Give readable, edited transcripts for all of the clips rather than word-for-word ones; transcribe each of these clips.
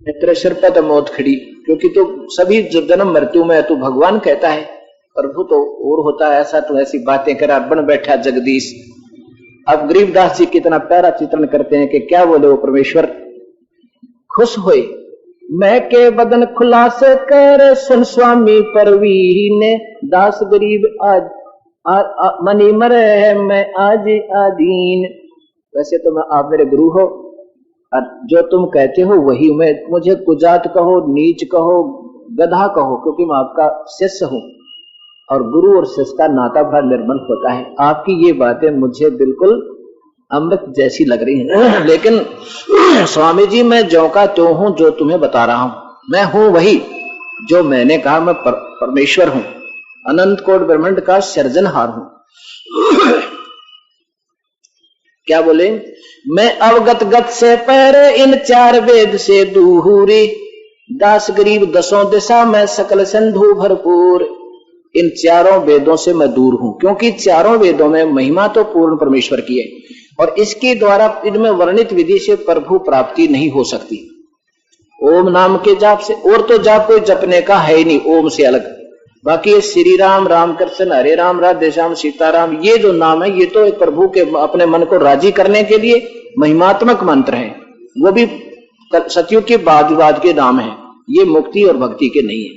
तेरे सिर पर तो मौत खड़ी, क्योंकि तो सभी जन्म मृत्यु में तू भगवान कहता है, प्रभु तो और होता है ऐसा, तो ऐसी बातें करा बन बैठा जगदीश। अब गरीबदास जी कितना प्यारा चित्रण करते हैं कि क्या बोले वो परमेश्वर, खुश होए मैं के बदन खुलास कर सुन स्वामी परवीन, दास गरीब आज मनी मरे मैं आज आदीन। वैसे तो मैं आप मेरे गुरु हो और जो तुम कहते हो वही मैं, मुझे कुजात कहो, नीच कहो, गधा कहो, क्योंकि मैं आपका शिष्य हूं और गुरु और शिष्य का नाता बड़ा निर्मल होता है। आपकी ये बातें मुझे बिल्कुल अमृत जैसी लग रही हैं। लेकिन स्वामी जी मैं ज्यों का त्यों हूं जो तुम्हें बता रहा हूं, मैं हूं वही जो मैंने कहा, मैं परमेश्वर हूं, अनंत कोट ब्रह्मांड का सृजनहार हूं। क्या बोले, मैं अवगत गत से पहरे इन चार वेद से दूरी, दास गरीब दसों दिशा में सकल सिंधु भरपूर। इन चारों वेदों से मैं दूर हूं, क्योंकि चारों वेदों में महिमा तो पूर्ण परमेश्वर की है और इसके द्वारा इनमें वर्णित विधि से प्रभु प्राप्ति नहीं हो सकती। ओम नाम के जाप से, और तो जाप कोई जपने का है ही नहीं ओम से अलग। बाकी ये श्री राम, राम कृष्ण, हरे राम, राधे श्याम, सीताराम, ये जो नाम है ये तो एक प्रभु के अपने मन को राजी करने के लिए महिमात्मक मंत्र है, वो भी सतयुग के बाद विवाद के नाम है, ये मुक्ति और भक्ति के नहीं है,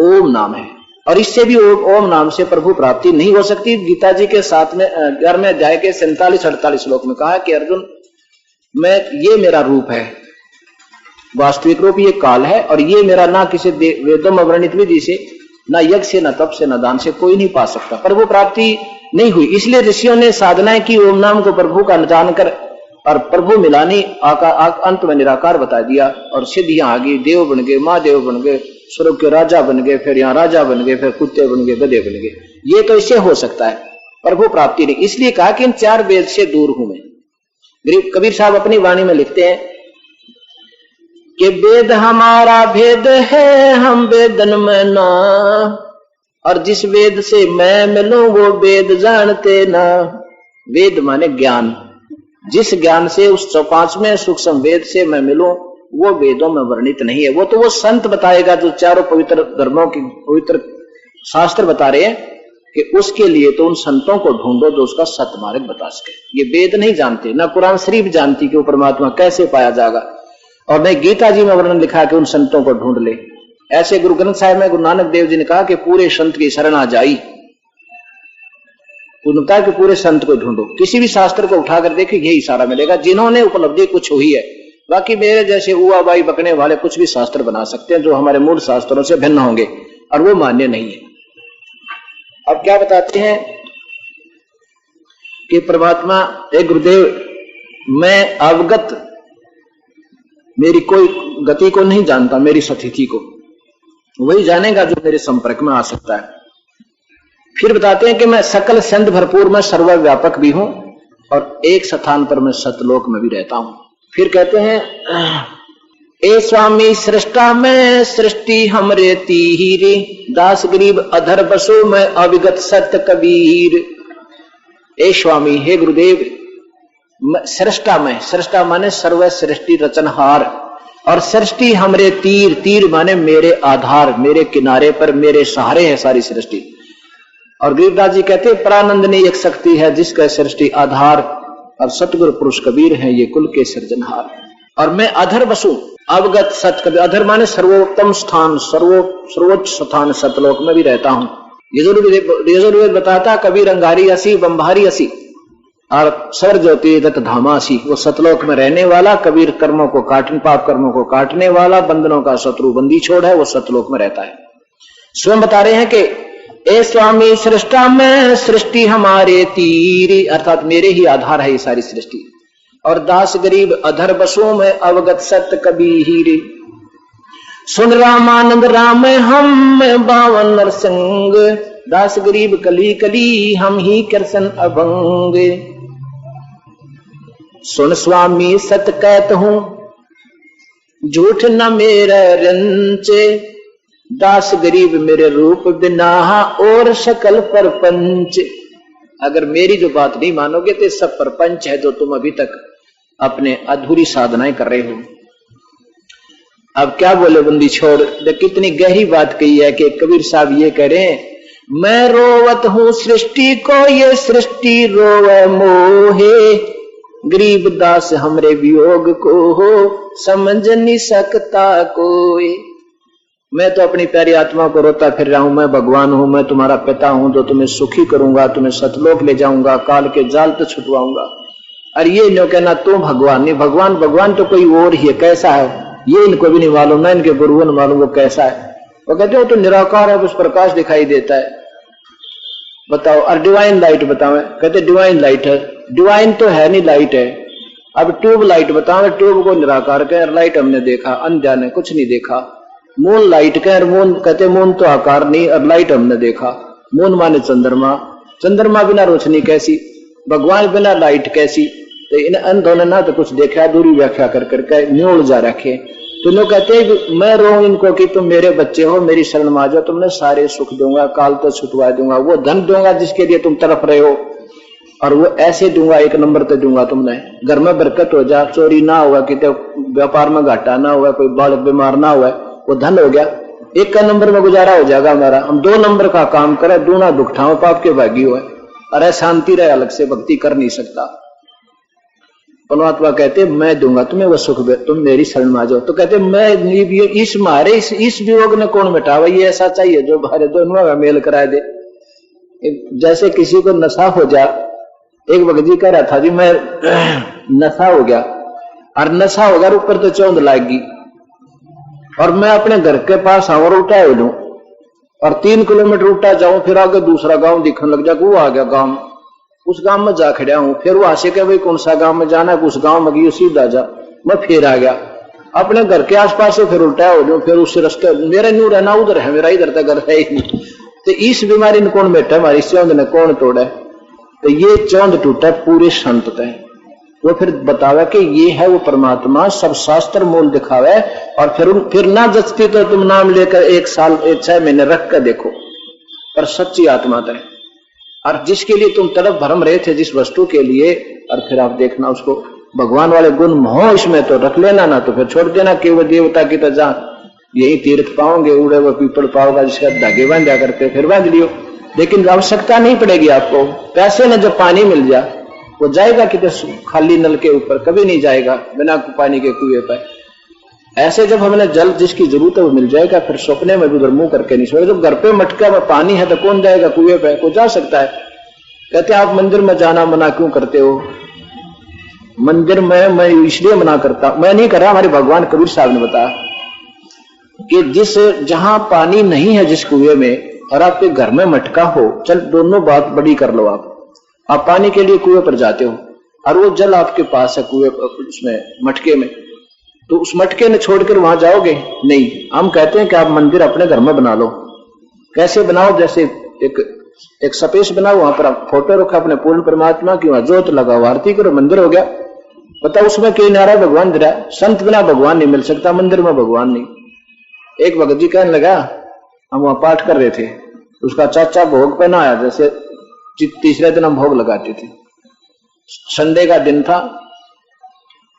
ओम नाम है। और इससे भी ओम नाम से प्रभु प्राप्ति नहीं हो सकती। गीता जी के 11वें अध्याय के 47-48 श्लोक में कहा कि अर्जुन मैं, ये मेरा रूप है, वास्तविक रूप ये काल है और ये मेरा ना किसी वेदों में वर्णित विधि से, ना यज्ञ से, ना तप से, ना दान से कोई नहीं पा सकता। प्रभु प्राप्ति नहीं हुई, इसलिए ऋषियों ने साधनाएं की ओम नाम को प्रभु का जानकर और प्रभु मिलानी अंत में निराकार बता दिया और सिद्धियां आ गई, देव बन गए, महादेव बन गए, स्वर्ग के राजा बन गए, फिर यहाँ राजा बन गए, फिर कुत्ते बन गए, गधे बन गए। ये तो इससे हो सकता है, प्रभु प्राप्ति नहीं। इसलिए कहा कि इन चार वेद से दूर हूं मैं। कबीर साहब अपनी वाणी में लिखते हैं कि वेद हमारा भेद है हम वेदन में ना, और जिस वेद से मैं मिलूं वो वेद जानते ना। वेद माने ज्ञान, जिस ज्ञान से उस 5वें सूक्ष्म वेद से मैं मिलूं वो वेदों में वर्णित नहीं है। वो तो वो संत बताएगा जो चारों पवित्र धर्मों की पवित्र शास्त्र बता रहे हैं, कि उसके लिए तो उन संतों को ढूंढो जो उसका सत्मार्ग बता सके। ये वेद नहीं जानते, ना कुरान शरीफ जानती कि वो परमात्मा कैसे पाया जाएगा, और नहीं गीता जी में वर्णन लिखा कि उन संतों को ढूंढ ले। ऐसे गुरु ग्रंथ साहिब में गुरु नानक देव जी ने कहा कि पूरे संत की शरण आ जाई, उन्होंने कि पूरे संत को ढूंढो, किसी भी शास्त्र को उठाकर देखे यही इशारा मिलेगा, जिन्होंने उपलब्धि कुछ हुई है। बाकी मेरे जैसे उआ बाई बकने वाले कुछ भी शास्त्र बना सकते हैं जो हमारे मूल शास्त्रों से भिन्न होंगे, और वो मान्य नहीं है। अब क्या बताते हैं कि परमात्मा, एक गुरुदेव मैं अवगत, मेरी कोई गति को नहीं जानता, मेरी स्थिति को वही जानेगा जो मेरे संपर्क में आ सकता है। फिर बताते हैं कि मैं सकल सिंध भरपूर में सर्वव्यापक भी हूं और एक स्थान पर मैं सतलोक में भी रहता हूं। फिर कहते हैं ए स्वामी सृष्टा में सृष्टि हमरे तीर, दास गरीब अधर बसो मैं अविगत सत्य कबीर। ए स्वामी, हे गुरुदेव, सृष्टा में, सृष्टा माने सर्व सृष्टि रचनहार, और सृष्टि हमरे तीर, तीर माने मेरे आधार, मेरे किनारे पर मेरे सहारे है सारी सृष्टि। और गरीबदास जी कहते हैं प्रानंदनी एक शक्ति है जिसका सृष्टि आधार, और सतगुरु पुरुष कबीर है ये कुल के सृजनहार। और मैं अधर बसू, अवगत सत कबीर, अधर माने सर्वोत्तम स्थान, सर्वोच्च स्थान सतलोक में भी रहता हूं। यजुर्वेद बताता कबीर अंगारी असी बंभारी असी और सर ज्योति दत्त धामासी। वो सतलोक में रहने वाला, कबीर कर्मों को काटने, पाप कर्मों को काटने वाला, बंधनों का शत्रु बंदी छोड़ है, वो सतलोक में रहता है। स्वयं बता रहे हैं कि ए स्वामी सृष्टा में सृष्टि हमारे तीर, अर्थात मेरे ही आधार है ये सारी सृष्टि। और दास गरीब अधर बसों में अवगत सत्य कबीर, सुन रामानंद राम हम बावन नरसंग, दास गरीब कली कली हम ही कृष्ण अभंग। सुन स्वामी सत कहत हूं झूठ न मेरा रंचे, दास गरीब मेरे रूप बिना और सकल परपंच। अगर मेरी जो बात नहीं मानोगे तो सब परपंच है जो तुम अभी तक अपने अधूरी साधनाएं कर रहे हो। अब क्या बोले बंदी छोड़, कितनी गहरी बात कही है कि कबीर साहब ये कह रहे हैं, मैं रोवत हूं सृष्टि को, ये सृष्टि रोवे मोहे, गरीब दास हमरे वियोग को हो, समझ नहीं सकता कोई। मैं तो अपनी प्यारी आत्मा को रोता फिर रहा हूं, मैं भगवान हूं, मैं तुम्हारा पिता हूं जो तुम्हें सुखी करूंगा, तुम्हें सतलोक ले जाऊंगा, काल के जाल तो छुटवाऊंगा। और ये नो कहना तू भगवान नहीं, भगवान भगवान तो कोई और ही है, कैसा है ये इनको भी नहीं मालूम, ना इनके गुरुओं ने मालूम वो कैसा है। वो कहते हो तो निराकार है, उस प्रकाश दिखाई देता है, बताओ। और डिवाइन लाइट बताओ, कहते डिवाइन लाइट है, डिवाइन तो है नहीं, लाइट है। अब ट्यूब लाइट बताओ, ट्यूब को निराकार कह, लाइट हमने देखा, अनजान ने कुछ नहीं देखा। मून लाइट कह, मून कहते मून तो आकार नहीं, और लाइट हमने देखा। मून माने चंद्रमा, चंद्रमा बिना रोशनी कैसी, भगवान बिना लाइट कैसी। तो इन अंधों ने ना तो कुछ देखा, दूरी व्याख्या कर करके न्योड़ जा रखे। तो लोग कहते हैं मैं रो इनको कि तुम मेरे बच्चे हो, मेरी शरण में आ जाओ, तुमने सारे सुख दूंगा, काल तो छुटवा दूंगा, वो धन दूंगा जिसके लिए तुम तड़प रहे हो, और वो ऐसे दूंगा, एक नंबर पे दूंगा। तुमने घर में बरकत हो जा, चोरी ना हुआ, कितने व्यापार में घाटा ना हुआ, कोई बालक बीमार ना हुआ, वो धन हो गया, एक का नंबर में गुजारा हो जाएगा हमारा। हम 2 नंबर का काम करें, दूना दुख ठाओ, पाप के भागी हुए, अरे शांति रहे, अलग से भक्ति कर नहीं सकता। परमात्मा कहते मैं दूंगा तुम्हें वो सुख, तुम मेरी शरण में आ जाओ। तो कहते मैं इस मारे इस वियोग ने कौन मिटावा, ये ऐसा चाहिए जो बाहर दोनों का मेल करा दे। जैसे किसी को नशा हो जा, एक भगत जी कह रहा था जी मैं नशा हो गया, और नशा हो गया ऊपर तो चौंध लाएगी, और मैं अपने घर के पास और उठा हो लूं, और 3 किलोमीटर उठा जाऊं, फिर आगे दूसरा गांव दिखने लग जाए, वो आ गया गांव, उस गांव में जा खड़ा हूं, फिर वो आशे के भाई कौन सा गांव में जाना है, उस गांव में गई, सीधा जा, मैं फिर आ गया अपने घर के आसपास से, फिर उल्टा हो जाऊं, फिर उस रास्ते मेरा न्यू रहना उधर है, मेरा इधर तक घर है ही नहीं। तो इस बीमारी ने कौन बैठा, हमारी चौंध ने कौन तोड़ा? तो ये चौंध टूटा पूरे संत तय। वो फिर बतावे कि ये है वो परमात्मा, सब शास्त्र मूल दिखावे, और फिर ना जचती तो तुम नाम लेकर 1 साल 6 महीने रख कर देखो, पर सच्ची आत्मा तय। और जिसके लिए तुम तड़प भरम रहे थे, जिस वस्तु के लिए, और फिर आप देखना उसको भगवान वाले गुण मोह इसमें तो रख लेना, ना तो फिर छोड़ देना कि वो देवता की तो जहां यही तीर्थ पाओगे, उड़े वो पीपल पाओगा, जिसका धागे बांधा करते फिर बांध लियो, लेकिन आवश्यकता नहीं पड़ेगी आपको। पैसे में जब पानी मिल जाए, वो जाएगा कि खाली नल के ऊपर, कभी नहीं जाएगा बिना पानी के कुएं पर। ऐसे जब हमने जल जिसकी जरूरत है वो मिल जाएगा, फिर सपने में भी उधर मुंह करके नहीं सोएगा। जब घर पे मटका में पानी है तो कौन जाएगा कुएं पे? कोई जा सकता है? कहते आप मंदिर में जाना मना क्यों करते हो? मंदिर में मैं इसलिए मना करता, मैं नहीं कर रहा, हमारे भगवान कबीर साहब ने बताया कि जहां पानी नहीं है जिस कुएं में, और आपके घर में मटका हो, चल दोनों बात बड़ी कर लो। आप पानी के लिए कुएं पर जाते हो, और वो जल आपके पास है कुएं उसमें मटके में, तो उस मटके ने छोड़कर वहां जाओगे? नहीं। हम कहते हैं कि आप मंदिर अपने घर में बना लो। कैसे बनाओ? जैसे एक स्पेस बनाओ, वहां पर आप फोटो रखो अपने पूर्ण परमात्मा की, वहां जोत लगाओ, आरती करो, मंदिर हो गया। बताओ उसमें कई नारा भगवान दिरा, संत बिना भगवान नहीं मिल सकता, मंदिर में भगवान नहीं। एक भगत जी कहने लगा, हम वहां पाठ कर रहे थे, उसका चाचा भोग पे ना आया, जैसे तीसरे दिन हम भोग लगाते थे, संडे का दिन था,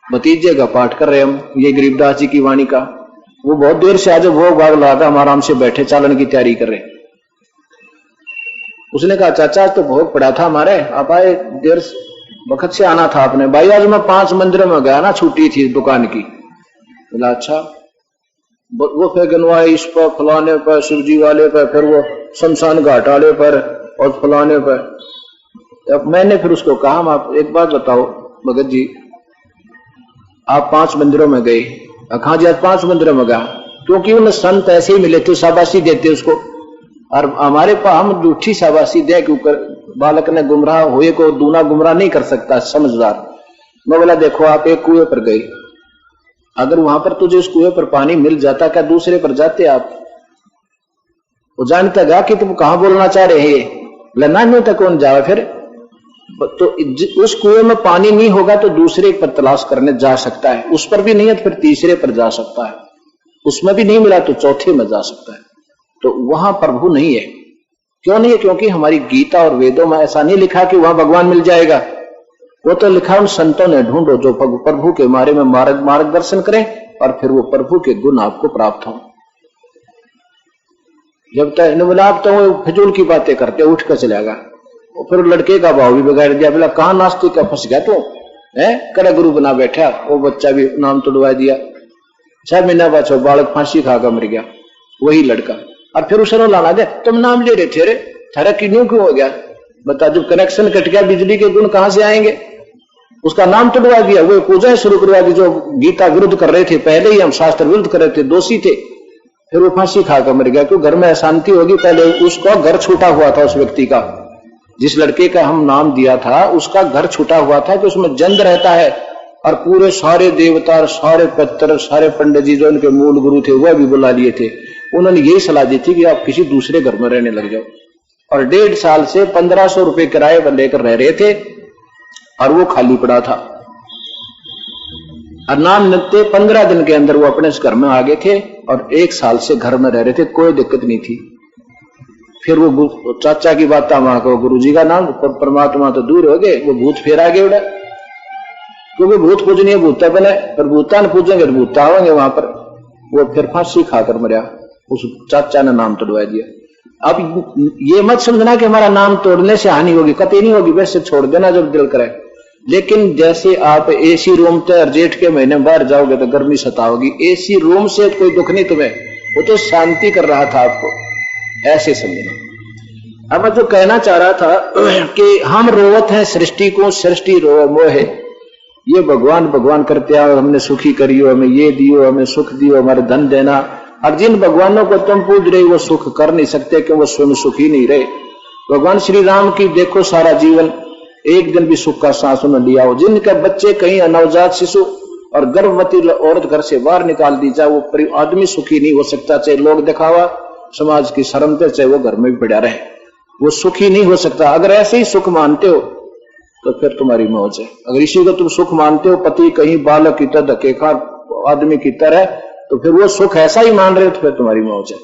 भतीजे का पाठ कर रहे हम, ये गरीबदास जी की वाणी का। वो बहुत देर से आज भोग भाग लगा, हम आराम से बैठे चालन की तैयारी कर रहे। उसने कहा चाचा तो भोग पड़ा था हमारे, आप आए, देर वक्त से आना था आपने। भाई आज मैं 5 मंदिरों में गया ना, छुट्टी थी दुकान की। बोला अच्छा। वो फिर गनवाए इस पर, फलाने पर, शिवजी वाले पर, फिर वो शमशान घाट वाले पर, और फलाने पर। तब मैंने फिर उसको कहा, आप एक बात बताओ भगत जी, आप 5 मंदिरों में गए? हाँ जी आज 5 मंदिरों में गया, क्योंकि उन संत ऐसे ही मिले थे, शाबाशी देते उसको, और हमारे पास हम झूठी शाबाशी दे के ऊपर बालक ने गुमराह हुए को दूना गुमराह नहीं कर सकता, समझदार। मैं बोला देखो आप एक कुएं पर गए, अगर वहां पर तुझे उस कुएं पर पानी मिल जाता, क्या दूसरे पर जाते आप? वो जानता गया कि तुम कहां बोलना चाह रहे हैं, लना नहीं तक कौन जाए फिर। तो उस कुएं में पानी नहीं होगा तो दूसरे पर तलाश करने जा सकता है, उस पर भी नहीं है तो फिर तीसरे पर जा सकता है, उसमें भी नहीं मिला तो चौथे में जा सकता है। तो वहां प्रभु नहीं है। क्यों नहीं है? क्योंकि हमारी गीता और वेदों में ऐसा नहीं लिखा कि वहां भगवान मिल जाएगा। वो तो लिखा उन संतों ने ढूंढो जो प्रभु के बारे में मार्गदर्शन करें और फिर वो प्रभु के गुण आपको प्राप्त हो। जब तक न बोला आप तो वो फिजूल की बातें करते उठ कर चलेगा, और फिर लड़के का भाव भी बिगाड़ दिया, बोला कहां नास्तिक का फंस गया तू है, करे गुरु बना बैठा। वो बच्चा भी नाम तोड़वा दिया, 6 महीना बाद बालक फांसी खाकर मर गया वही लड़का। और फिर उसने लाना दे तुम नाम ले रहे थे रे, थारा क्यों हो गया बता, जब कनेक्शन कट गया बिजली के गुण कहां से आएंगे। उसका नाम तोड़वा दिया, वो पूजा शुरू करवा दी जो गीता विरुद्ध कर रहे थे, पहले ही हम शास्त्र विरुद्ध कर रहे थे, दोषी थे। फिर वो फांसी खाकर मर गया, क्यों घर में अशांति होगी। पहले उसका घर छूटा हुआ था, उस व्यक्ति का, जिस लड़के का हम नाम दिया था उसका घर छूटा हुआ था कि उसमें जंद रहता है, और पूरे सारे देवता, सारे पितर, सारे पंडित जी जो उनके मूल गुरु थे वह भी बुला लिए थे। उन्होंने यही सलाह दी थी कि आप किसी दूसरे घर में रहने लग जाओ। और 1.5 साल से 1500 रुपए किराए पर लेकर रह रहे थे, और वो खाली पड़ा था। और नाम नित्य 15 दिन के अंदर वो अपने इस घर में आ गए थे, और 1 साल से घर में रह रहे थे, कोई दिक्कत नहीं थी। फिर वो चाचा की बात वहां को गुरु जी का नाम, परमात्मा तो दूर हो गए, वो भूत फेर आ गए उड़ा, क्योंकि भूत पूजनीय भूता बने, पर भूतान पूजेंगे तो भूत आवेंगे वहां पर। वो फिर फांसी खाकर मरा, उस चाचा ने नाम तोड़वा दिया। अब ये मत समझना कि हमारा नाम तोड़ने से हानि होगी, कतई नहीं होगी, वैसे छोड़ देना जब दिल करे। लेकिन जैसे आप एसी रूम से जेठ के महीने बाहर जाओगे तो गर्मी सताओगी, एसी रूम से कोई दुख नहीं तुम्हें, वो तो शांति कर रहा था आपको, ऐसे समझना। अब मैं जो कहना चाह रहा था कि हम रोवत हैं सृष्टि को, सृष्टि रोवे मोहे, ये भगवान भगवान करते आओ, हमने सुखी करियो, हमें ये दियो, हमें सुख दियो, हमारे धन देना। और जिन भगवानों को तुम पूज रहे वो सुख कर नहीं सकते, कि वो स्वयं सुखी नहीं रहे। भगवान श्री राम की देखो सारा जीवन, एक दिन भी सुख का सांस उन्होंने लिया हो। जिनके बच्चे कहीं नवजात शिशु और गर्भवती औरत घर से बाहर निकाल दी जाए, वो आदमी सुखी नहीं हो सकता, चाहे लोग दिखावा, समाज की शर्म पे, चाहे वो घर में भी पड़ा रहे, वो सुखी नहीं हो सकता। अगर ऐसे ही सुख मानते हो तो फिर तुम्हारी मौज है। अगर इसी को तुम सुख मानते हो, पति कहीं बालक की तरह धकेखा आदमी की तरह, तो फिर वो सुख ऐसा ही मान रहे हो तो फिर तुम्हारी मौज है।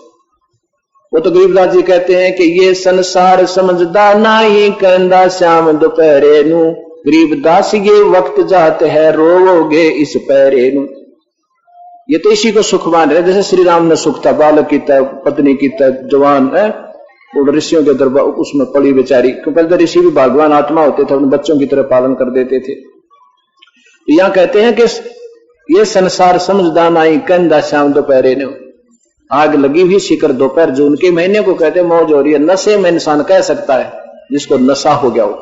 वो तो गरीबदास जी कहते हैं कि ये संसार समझदा नहीं, कहंदा श्याम दोपहरे नू, गरीबदास ये वक्त जात है, रोवोगे इस पैरे नू। ये तो इसी को सुख मान रहे, जैसे श्री राम ने सुख था, बालक की तरह, पत्नी की तरह, जवान है, और ऋषियों के दरबार उसमें पड़ी बेचारी, क्योंकि पहले ऋषि भी भगवान आत्मा होते थे, अपने बच्चों की तरह पालन कर देते थे। यहां कहते हैं कि ये संसार समझदा नहीं, कहंदा श्याम दोपहरे ने, आग लगी हुई शिखर दोपहर, जून के महीने को कहते मौज हो रही है। नशे में इंसान कह सकता है जिसको नशा हो गया हो,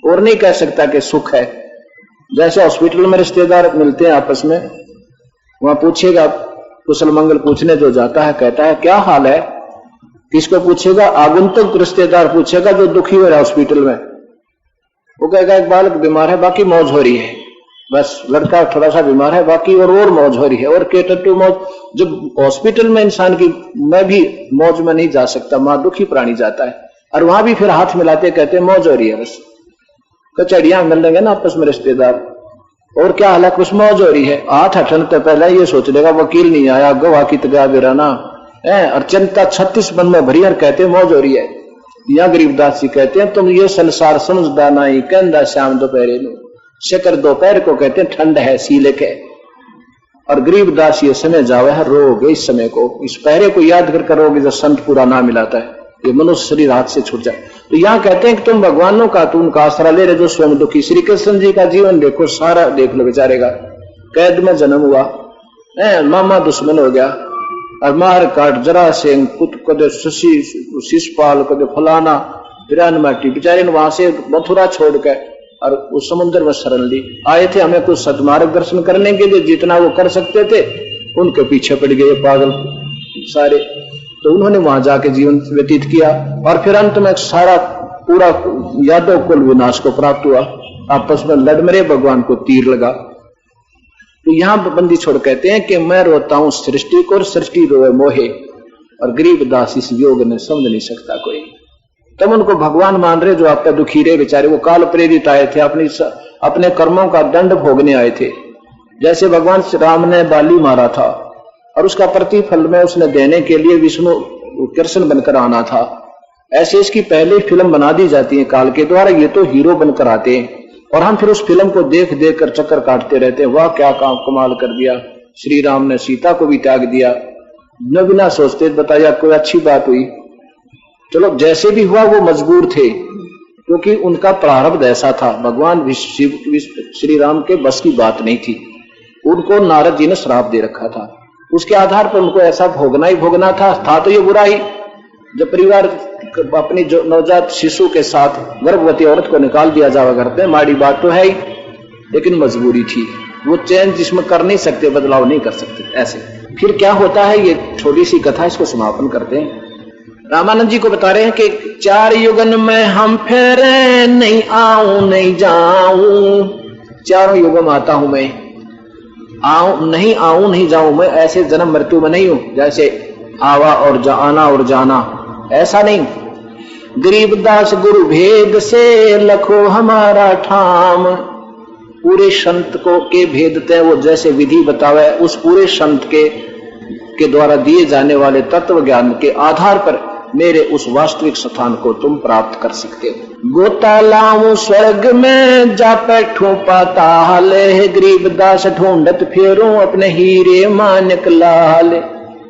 और नहीं कह सकता कि सुख है। जैसे हॉस्पिटल में रिश्तेदार मिलते हैं आपस में, वहां पूछेगा, कुशल मंगल पूछने जो जाता है, कहता है क्या हाल है, किसको पूछेगा, आगंतुक रिश्तेदार पूछेगा जो दुखी हो रहा है हॉस्पिटल में। वो कहेगा एक बालक बीमार है, बाकी मौज हो रही है, बस लड़का थोड़ा सा बीमार है, बाकी और मौज हो रही है। और के टट्टू मौज, जब हॉस्पिटल में इंसान की, मैं भी मौज में नहीं जा सकता, मां दुखी प्राणी जाता है, और वहां भी फिर हाथ मिलाते कहते हैं मौज हो रही है। बस कचड़ियां मिल लेंगे ना आपस में रिश्तेदार, और क्या हाल है, कुछ मौज हो रही है। हाथ हटने तो पहले ये सोच लेगा वकील नहीं आया, गवाह की तगा बिराना है, और चिंता 36 मन में भरी, और कहते मौज हो रही है। यहाँ गरीबदास जी कहते हैं तुम ये संसार समझदा नहीं, कहंदा श्याम दोपहरे नू, शिखर दोपहर को कहते हैं ठंड है, सीले के। और गरीबदास ये समय जावे है, रोगे इस समय को, इस पहरे को याद कर करोगे जो संत पूरा नाम मिलाता है, ये मनुष्य शरीर हाथ से छूट जाए। तो यहाँ कहते हैं कि तुम भगवानों का, तुम उनका आसरा ले रहे जो स्वयं दुखी। श्री कृष्ण जी का जीवन देखो, सारा देख लो बेचारे का, कैद में जन्म हुआ, मामा दुश्मन हो गया, और मार काट जरा सिंह पुत्र, कदे शिशपाल, कदे फलाना, बिरान माटी, बेचारे ने वहां से मथुरा छोड़ के और उस समुद्र में शरण ली। आए थे हमें कुछ सदमार्ग दर्शन करने के लिए, जितना वो कर सकते थे उनके पीछे पड़ गए पागल सारे। तो उन्होंने वहां जाके जीवन व्यतीत किया, और फिर अंत में सारा पूरा यादव कुल विनाश को प्राप्त हुआ। आपस में लड़ मरे, भगवान को तीर लगा। तो यहां बंदी छोड़ कहते हैं कि मैं रोता हूं सृष्टि को, सृष्टि रोए मोहे, और गरीबदास इस योग ने समझ नहीं सकता कोई। तुम उनको भगवान मान रहे जो आपका दुखी रहे बेचारे, वो काल प्रेरित आए थे, अपने कर्मों का दंड भोगने आए थे। जैसे भगवान राम ने बाली मारा था, और उसका प्रतिफल में उसने देने के लिए विष्णु कृष्ण बनकर आना था, ऐसे इसकी पहले फिल्म बना दी जाती है काल के द्वारा। ये तो हीरो बनकर आते हैं, और हम फिर उस फिल्म को देख देख कर चक्कर काटते रहते हैं, वाह क्या काम कमाल कर दिया, श्री राम ने सीता को भी त्याग दिया, न बिना सोचते बताया कोई अच्छी बात हुई। चलो जैसे भी हुआ वो मजबूर थे, क्योंकि उनका प्रारब्ध ऐसा था। भगवान श्री राम के बस की बात नहीं थी। उनको नारद जी ने श्राप दे रखा था, उसके आधार पर उनको ऐसा भोगना ही भोगना था तो ये बुरा ही। जब परिवार अपनी जो नवजात शिशु के साथ गर्भवती औरत को निकाल दिया जावा करते हैं, माड़ी बात तो है ही, लेकिन मजबूरी थी। वो चेंज जिसमें कर नहीं सकते, बदलाव नहीं कर सकते। ऐसे फिर क्या होता है, ये छोटी सी कथा, इसको समापन करते हैं। रामानंद जी को बता रहे हैं कि 4 युगन में हम फेरे, नहीं आऊं नहीं जाऊं। 4 युगों में आता हूं मैं, आऊं नहीं जाऊं मैं। ऐसे जन्म मृत्यु में नहीं हूं, जैसे आवा और आना और जाना, ऐसा नहीं। गरीबदास गुरु भेद से लखो हमारा ठाम। पूरे संत को के भेदते हैं वो, जैसे विधि बतावे उस पूरे संत के द्वारा दिए जाने वाले तत्व ज्ञान के आधार पर मेरे उस वास्तविक स्थान को तुम प्राप्त कर सकते हो। गोता लाऊं स्वर्ग में, जा बैठूं पाताल, गरीबदास ढूंढत फेरूं अपने हीरे मानक लाल।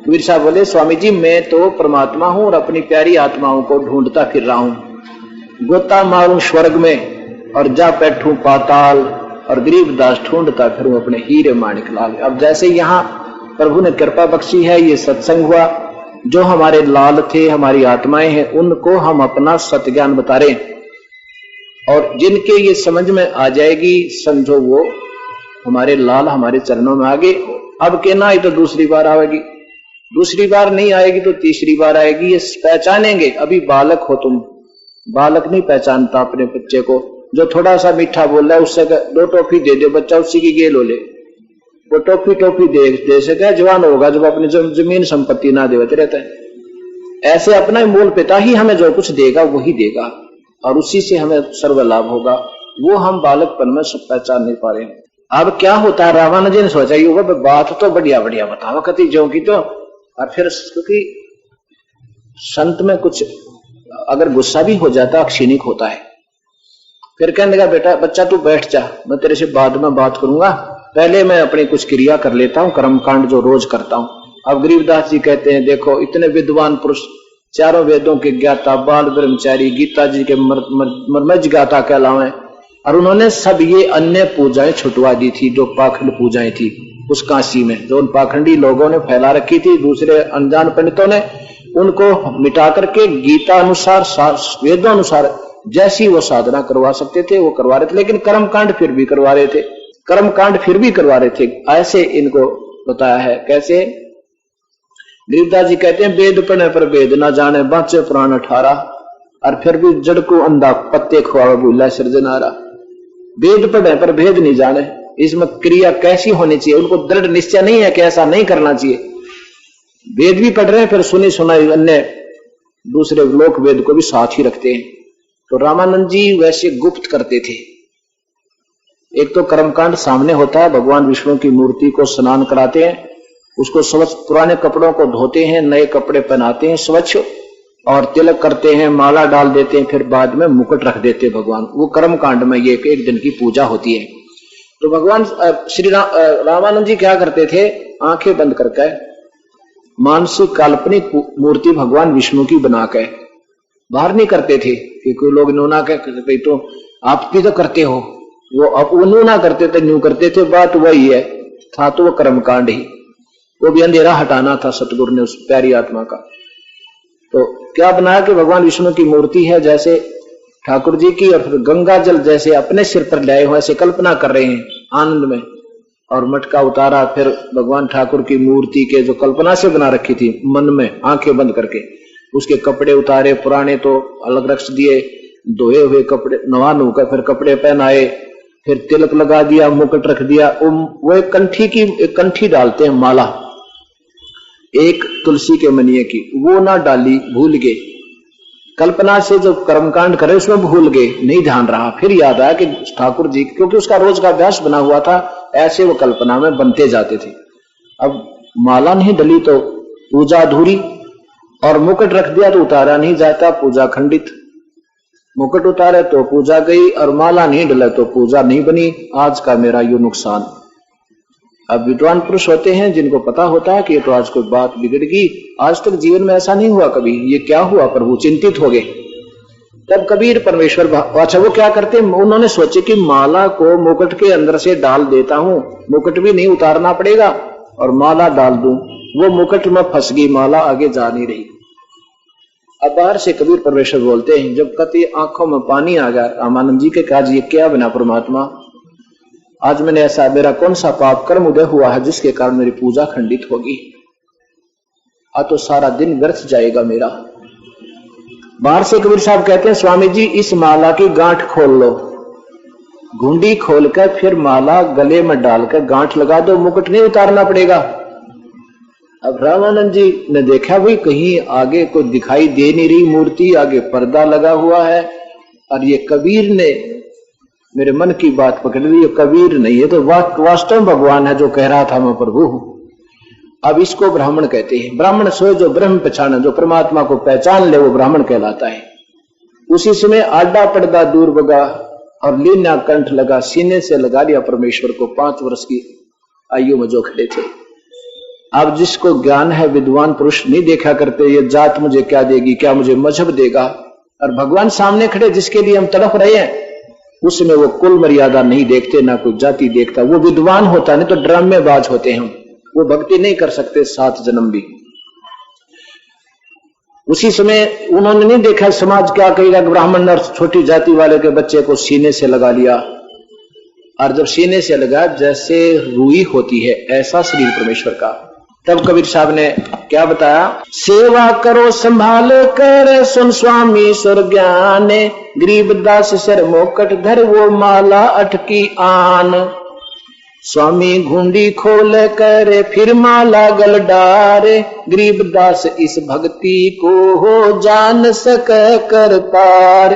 कबीर साहब बोले, स्वामी जी मैं तो परमात्मा हूं और अपनी प्यारी आत्माओं को ढूंढता फिर रहा हूं। गोता मारूं स्वर्ग में और जा बैठूं पाताल, और गरीबदास ढूंढता फिरूं अपने हीरे माणिक लाल। अब जैसे यहाँ प्रभु ने कृपा बख्शी है, ये सत्संग हुआ, जो हमारे लाल थे, हमारी आत्माएं हैं, उनको हम अपना सत्य ज्ञान बता रहे हैं, और जिनके ये समझ में आ जाएगी, समझो वो हमारे लाल हमारे चरणों में आगे। अब के ना आई तो दूसरी बार आएगी, दूसरी बार नहीं आएगी तो तीसरी बार आएगी। ये पहचानेंगे। अभी बालक हो तुम, बालक नहीं पहचानता अपने बच्चे को। जो थोड़ा सा मीठा बोल रहा है उससे 2 टॉफी दे दो, बच्चा उसी की गेल हो ले। वो टॉफी दे सके, जवान होगा जब अपनी जमीन संपत्ति ना देते रहता है। ऐसे अपना मूल पिता ही हमें जो कुछ देगा वही देगा, और उसी से हमें सर्व लाभ होगा। वो हम बालकपन में सब पहचान नहीं पा रहे हैं। अब क्या होता है, रामानंद जी ने सोचा ये होगा, बात तो बढ़िया बढ़िया बताओ कति जो की तो। और फिर क्योंकि संत में कुछ अगर गुस्सा भी हो जाता क्षणिक होता है, फिर कहने लगा बेटा बच्चा तू बैठ जा, मैं तेरे से बाद में बात करूंगा, पहले मैं अपनी कुछ क्रिया कर लेता हूं, कर्मकांड जो रोज करता हूं। अब गरीबदास जी कहते हैं देखो इतने विद्वान पुरुष, 4 वेदों के ज्ञाता, बाल ब्रह्मचारी, गीता जी के मर्मज ज्ञाता कहलावे, और उन्होंने सब ये अन्य पूजाएं छुटवा दी थी, जो पाखंड पूजाएं थी उस काशी में, जो उन पाखंडी लोगों ने फैला रखी थी, दूसरे अनजान पंडितों ने, उनको मिटा करके गीता अनुसार, वेदों अनुसार जैसी वो साधना करवा सकते थे वो करवा रहे थे। लेकिन कर्मकांड फिर भी करवा रहे थे, ऐसे इनको बताया है। कैसे? गरीबदास जी कहते हैं वेद पढ़ने पर वेद ना जाने, बाँचे प्राण 18, और फिर भी जड़ को अंधा पत्ते खुआवा भूला सृजनारा। वेद पढ़ने पर भेद नहीं जाने, इसमें क्रिया कैसी होनी चाहिए, उनको दृढ़ निश्चय नहीं है कि ऐसा नहीं करना चाहिए। वेद भी पढ़ रहे हैं, फिर सुनी सुनाई अन्य दूसरे लोक वेद को भी साथ ही रखते हैं। तो रामानंद जी वैसे गुप्त करते थे। एक तो कर्मकांड सामने होता है, भगवान विष्णु की मूर्ति को स्नान कराते हैं, उसको स्वच्छ, पुराने कपड़ों को धोते हैं, नए कपड़े पहनाते हैं स्वच्छ, और तिलक करते हैं, माला डाल देते हैं, फिर बाद में मुकुट रख देते हैं भगवान। वो कर्मकांड में ये एक दिन की पूजा होती है। तो भगवान श्री रामानंद जी क्या करते थे, आंखें बंद करके मानसिक काल्पनिक मूर्ति भगवान विष्णु की बना के बाहर नहीं करते थे कि कोई लोग न्यू ना कहते तो आप भी तो करते हो, वो न्यू ना करते थे, न्यू करते थे, बात वही है। था तो वो कर्मकांड ही, वो भी अंधेरा हटाना था सतगुरु ने उस प्यारी आत्मा का। तो क्या बनाया कि भगवान विष्णु की मूर्ति है जैसे ठाकुर जी की, और फिर गंगा जल जैसे अपने सिर पर लाए हुए ऐसे कल्पना कर रहे हैं आनंद में, और मटका उतारा, फिर भगवान ठाकुर की मूर्ति के जो कल्पना से बना रखी थी मन में आंखें बंद करके, उसके कपड़े उतारे, पुराने तो अलग रख दिए, धोए हुए कपड़े नवा नुका, फिर कपड़े पहनाए, फिर तिलक लगा दिया, मुकुट रख दिया। वो एक कंठी डालते हैं माला, एक तुलसी के मनिये की, वो ना डाली, भूल गए, कल्पना से जो कर्मकांड करे उसमें भूल गए, नहीं ध्यान रहा। फिर याद आया कि ठाकुर जी, क्योंकि उसका रोज का अभ्यास बना हुआ था, ऐसे वो कल्पना में बनते जाते थे। अब माला नहीं डली तो पूजा अधूरी, और मुकुट रख दिया तो उतारा नहीं जाता, पूजा खंडित। मुकुट उतारे तो पूजा गई, और माला नहीं डले तो पूजा नहीं बनी। आज का मेरा यू नुकसान। अब विद्वान पुरुष होते हैं जिनको पता होता है कि ये तो आज कोई बात बिगड़ गई, आज तक जीवन में ऐसा नहीं हुआ कभी, ये क्या हुआ प्रभु, चिंतित हो गए। तब कबीर परमेश्वर, अच्छा वो क्या करते, उन्होंने सोचे कि माला को मुकुट के अंदर से डाल देता हूं, मुकुट भी नहीं उतारना पड़ेगा और माला डाल दूं। वो मुकुट में फंस गई, माला आगे जा नहीं रही। अब बाहर से कबीर परमेश्वर बोलते हैं, जब कति आंखों में पानी आ गया रामानंद जी के, कहा ये क्या बना परमात्मा, आज मैंने ऐसा, मेरा कौन सा पाप कर्म उदय हुआ है जिसके कारण मेरी पूजा खंडित होगी, आज तो सारा दिन व्यर्थ जाएगा मेरा। बाहर से कबीर साहब कहते हैं, स्वामी जी इस माला की गांठ खोल लो, घुंडी खोलकर फिर माला गले में डालकर गांठ लगा दो, मुकुट नहीं उतारना पड़ेगा। अब रामानंद जी ने देखा भाई कहीं आगे कोई दिखाई दे नहीं रही मूर्ति, आगे पर्दा लगा हुआ है, और ये कबीर ने मेरे मन की बात पकड़ ली, कबीर नहीं है तो वास्तव में भगवान है जो कह रहा था मैं प्रभु हूं। अब इसको ब्राह्मण कहते हैं। ब्राह्मण सोए जो ब्रह्म पहचाने, जो परमात्मा को पहचान ले, वो ब्राह्मण कहलाता है। उसी समय आडा पर्दा दूर भगा और लीना कंठ लगा, सीने से लगा लिया परमेश्वर को 5 वर्ष की आयु में जो खड़े थे। अब जिसको ज्ञान है, विद्वान पुरुष नहीं देखा करते ये जात मुझे क्या देगी, क्या मुझे मजहब देगा, और भगवान सामने खड़े जिसके लिए हम तड़प रहे हैं, उसमें वो कुल मर्यादा नहीं देखते, ना कोई जाति देखता। वो विद्वान होता, नहीं तो ड्रामेबाज होते हैं, वो भक्ति नहीं कर सकते 7 जन्म भी। उसी समय उन्होंने नहीं देखा समाज क्या कहेगा, ब्राह्मण और छोटी जाति वाले के बच्चे को सीने से लगा लिया, और जब सीने से लगा जैसे रुई होती है ऐसा शरीर परमेश्वर का। तब कबीर साहब ने क्या बताया, सेवा करो संभाल कर सुन स्वामी सुर ज्ञान, गरीबदास सिर मोकट धर वो माला अटकी आन, स्वामी घुंडी खोल कर फिर माला गल डारे, गरीबदास इस भक्ति को हो जान सक करतार।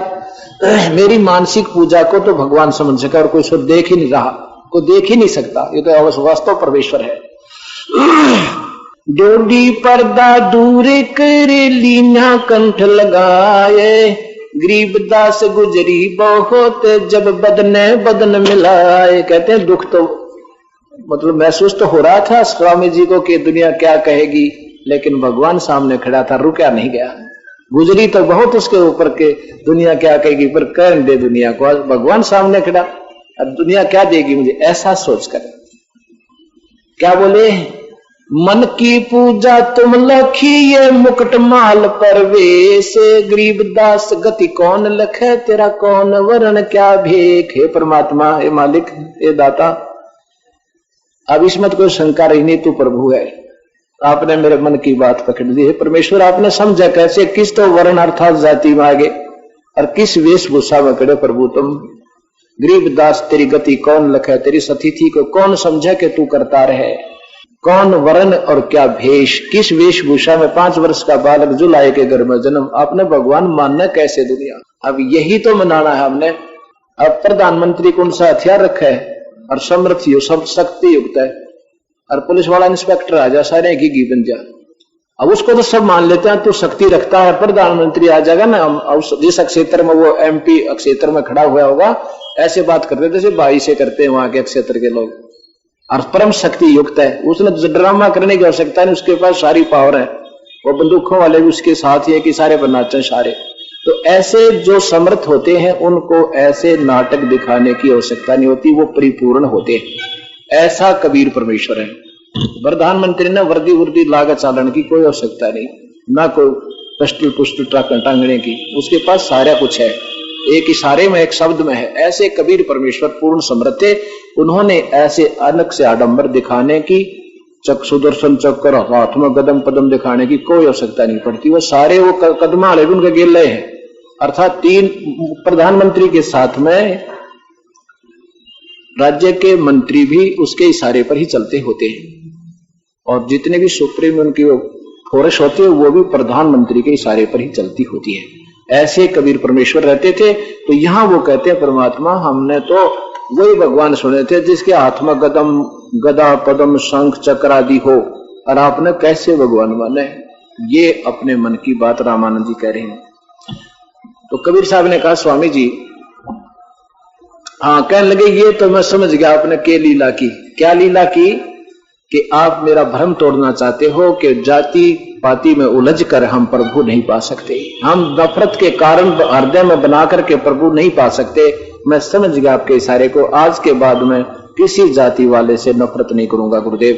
मेरी मानसिक पूजा को तो भगवान समझ सका और कोई उसको देख ही नहीं रहा, कोई देख ही नहीं सकता, ये तो वास्तव परमेश्वर है। डोडी पर्दा दूर कर लीना कंठ लगाए, गरीबदास गुजरी बहुत जब बदने बदन मिलाए। कहते हैं दुख तो मतलब महसूस तो हो रहा था स्वामी जी को कि दुनिया क्या कहेगी, लेकिन भगवान सामने खड़ा था, रुका नहीं गया। गुजरी तो बहुत उसके ऊपर के दुनिया क्या कहेगी, पर कर दे दुनिया को, भगवान सामने खड़ा, अब दुनिया क्या देगी मुझे, ऐसा सोचकर क्या बोले, मन की पूजा तुम लखिए मुकुट माल परवेश, गरीबदास गति कौन लखे तेरा कौन वरण क्या भेख। हे परमात्मा, हे मालिक, हे दाता, अब इसमें तो कोई शंका रही नहीं, तू प्रभु है। आपने मेरे मन की बात पकड़ ली है परमेश्वर, आपने समझा कैसे, किस तो वर्ण अर्थात जाति में आगे और किस वेशभूषा में खड़े प्रभु तुम। गरीबदास तेरी गति कौन लखे, तेरी सतिथि को कौन समझे कि तू करता रहे, कौन वर्ण और क्या भेष, किस वेशभूषा में 5 वर्ष का बालक जुलाए के घर में जन्म, आपने भगवान मानना कैसे दुनिया। अब यही तो मनाना है हमने। अब प्रधानमंत्री कौन सा हथियार रखा है और समर्थ सब शक्ति युक्त है, और पुलिस वाला इंस्पेक्टर आ जा सारे घी बन जा, अब उसको तो सब मान लेते हैं, तो शक्ति रखता है, प्रधानमंत्री आ जाएगा ना, जिस क्षेत्र में वो MP क्षेत्र में खड़ा हुआ होगा, ऐसे बात करते जैसे भाई से करते हैं वहां के क्षेत्र के लोग, और परम शक्ति युक्त है, उसने ड्रामा करने की आवश्यकता नहीं, उसके पास सारी पावर है, वो बंदूकों वाले भी उसके साथ ही है कि सारे बनाते हैं सारे। तो ऐसे जो समर्थ होते हैं उनको ऐसे नाटक दिखाने की आवश्यकता नहीं होती, वो परिपूर्ण होते हैं। ऐसा कबीर परमेश्वर है। प्रधानमंत्री ने वर्दी लागत चालन की कोई आवश्यकता नहीं, ना कोई पिस्टल पुस्टल टांगने की, उसके पास सारा कुछ है, एक इशारे में एक शब्द में है। ऐसे कबीर परमेश्वर पूर्ण समर्थ थे, उन्होंने ऐसे अलग से आडंबर दिखाने की, सुदर्शन चक्कर हाथ में कदम पदम दिखाने की कोई आवश्यकता नहीं पड़ती। वो सारे वो कदमा वाले उनके गिले हैं, अर्थात 3 प्रधानमंत्री के साथ में राज्य के मंत्री भी उसके इशारे पर ही चलते होते हैं, और जितने भी सुप्रीम उनकी फोर्स होती है वो भी प्रधानमंत्री के इशारे पर ही चलती होती है। ऐसे कबीर परमेश्वर रहते थे। तो यहां वो कहते हैं परमात्मा, हमने तो वही भगवान सुने थे जिसके हाथ में कदम गदा पदम शंख चक्र आदि हो, और आपने कैसे भगवान माने। ये अपने मन की बात रामानंद जी कह रहे हैं। तो कबीर साहब ने कहा स्वामी जी, हाँ, कहने लगे ये तो मैं समझ गया आपने के लीला की। क्या लीला की? कि आप मेरा भ्रम तोड़ना चाहते हो कि जाति पाति में उलझ कर हम प्रभु नहीं पा सकते, हम नफरत के कारण हृदय में बना करके प्रभु नहीं पा सकते। मैं समझ गया आपके इशारे को, आज के बाद मैं किसी जाति वाले से नफरत नहीं करूंगा। गुरुदेव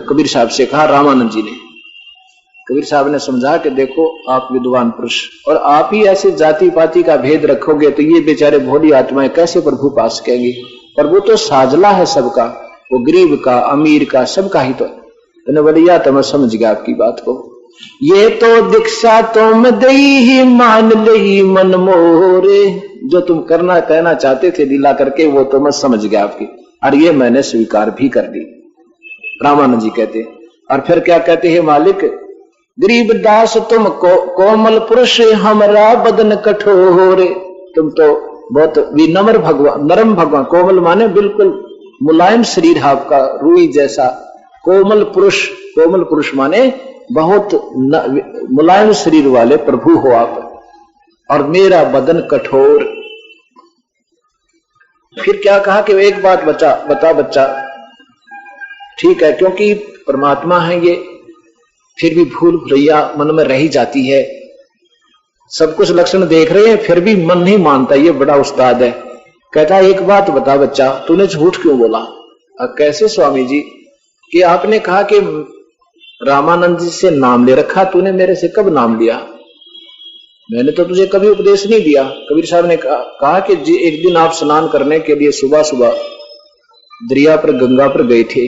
कबीर साहब से कहा रामानंद जी ने। कबीर साहब ने समझा कि देखो आप विद्वान पुरुष और आप ही ऐसे जाति पाति का भेद रखोगे तो ये बेचारे भोली आत्माएं कैसे प्रभु पा सकेंगी। प्रभु तो साजला है सबका, वो गरीब का अमीर का सबका ही तो बोलिया तो मैं समझ गया आपकी बात को। ये तो दीक्षा तुम दई ही मान ले मन मोरे, जो तुम करना कहना चाहते थे दिला करके वो तो मैं समझ गया आपकी, और ये मैंने स्वीकार भी कर ली। रामानंद जी कहते और फिर क्या कहते हैं मालिक, गरीब दास तुम कोमल पुरुष हमरा बदन कठोर, तुम तो बहुत विनम्र भगवान, नरम भगवान, कोमल माने बिल्कुल मुलायम शरीर है आपका, रूई जैसा। कोमल पुरुष माने बहुत मुलायम शरीर वाले प्रभु हो आप, और मेरा बदन कठोर। फिर क्या कहा कि एक बात बता बच्चा, ठीक है क्योंकि परमात्मा है ये, फिर भी भूल भुलैया मन में रही जाती है, सब कुछ लक्षण देख रहे हैं फिर भी मन नहीं मानता, ये बड़ा उस्ताद है। कहता एक बात बता बच्चा, तूने झूठ क्यों बोला? कैसे स्वामी जी? कि आपने कहा कि रामानंद जी से नाम ले रखा, तूने मेरे से कब नाम लिया? मैंने तो तुझे कभी उपदेश नहीं दिया। कबीर साहब ने कहा कि जी एक दिन आप स्नान करने के लिए सुबह सुबह दरिया पर गंगा पर गए थे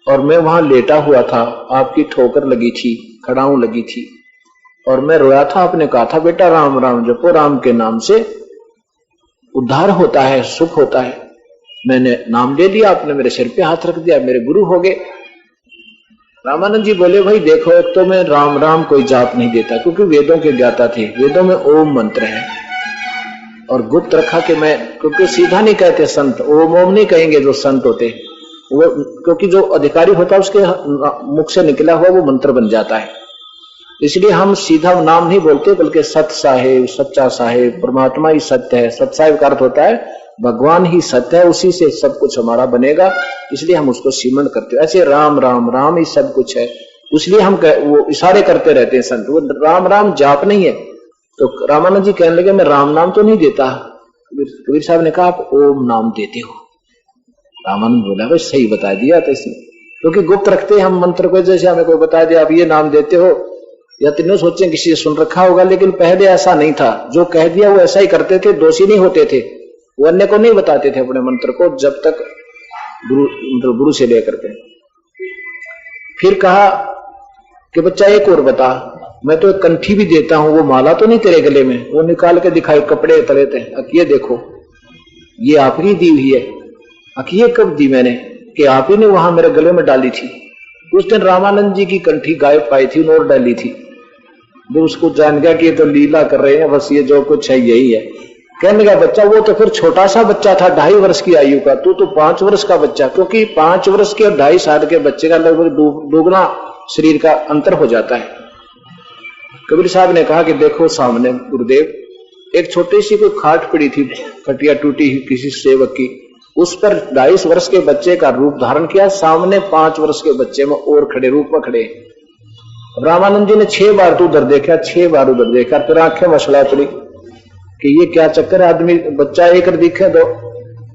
और मैं वहां लेटा हुआ था, आपकी ठोकर लगी थी, खड़ाऊं लगी थी और मैं रोया था। आपने कहा था बेटा राम राम जपो, राम के नाम से उद्धार होता है, सुख होता है। मैंने नाम ले लिया, आपने मेरे सिर पे हाथ रख दिया, मेरे गुरु हो गए। रामानंद जी बोले भाई देखो, एक तो मैं राम राम कोई जाप नहीं देता क्योंकि वेदों के ज्ञाता थे, वेदों में ओम मंत्र है और गुप्त रखा कि मैं, क्योंकि सीधा नहीं कहते संत, ओम ओम नहीं कहेंगे जो संत होते वो, क्योंकि जो अधिकारी होता है उसके मुख से निकला हुआ वो मंत्र बन जाता है। इसलिए हम सीधा नाम नहीं बोलते बल्कि सत साहेब, सच्चा साहेब, परमात्मा ही सत्य है। सत साहेब का अर्थ होता है भगवान ही सत्य है, उसी से सब कुछ हमारा बनेगा, इसलिए हम उसको सीमन करते हैं। ऐसे राम राम राम ही सब कुछ है, इसलिए हम वो इशारे करते रहते हैं संत, वो राम राम जाप नहीं है। तो रामानंद जी कहने लगे मैं राम नाम तो नहीं देता। कबीर साहब ने कहा आप ओम नाम देते हो। रामानंद बोला भाई सही बता दिया तो इसने, क्योंकि गुप्त रखते हैं हम मंत्र को, जैसे हमें कोई बता दिया आप ये नाम देते हो, या तीनों सोचे किसी से सुन रखा होगा, लेकिन पहले ऐसा नहीं था। जो कह दिया वो ऐसा ही करते थे, दोषी नहीं होते थे, वो अन्य को नहीं बताते थे अपने मंत्र को जब तक गुरु से लेकर के। फिर कहा कि बच्चा एक और बता, मैं तो एक कंठी भी देता हूं, वो माला तो नहीं तेरे गले में? वो निकाल के दिखाई, कपड़े तले थे। ये देखो ये आप ही दी हुई है। ये कब दी मैंने? कि आप ही ने वहां मेरे गले में डाली थी। उस दिन रामानंद जी की कंठी गायब पाई थी और डाली थी। जो उसको जान गया कि ये तो लीला कर रहे हैं, बस ये जो कुछ है यही है। कहने लगा बच्चा वो तो फिर छोटा सा बच्चा था, 2.5 वर्ष की आयु का, तू तो 5 वर्ष का बच्चा, क्योंकि 5 वर्ष के और 2.5 साल के बच्चे का लगभग दोगुना शरीर का अंतर हो जाता है। कबीर साहब ने कहा कि देखो सामने गुरुदेव एक छोटी सी कोई खाट पड़ी थी, खटिया टूटी किसी सेवक की, उस पर 2.5 वर्ष के बच्चे का रूप धारण किया, सामने 5 वर्ष के बच्चे में और खड़े रूप में खड़े। रामानंद जी ने 6 बार तो उधर देखा, 6 बार उधर देखा, फिर आंखें मसला पड़ी कि ये क्या चक्कर है, आदमी बच्चा एक दिखे दो।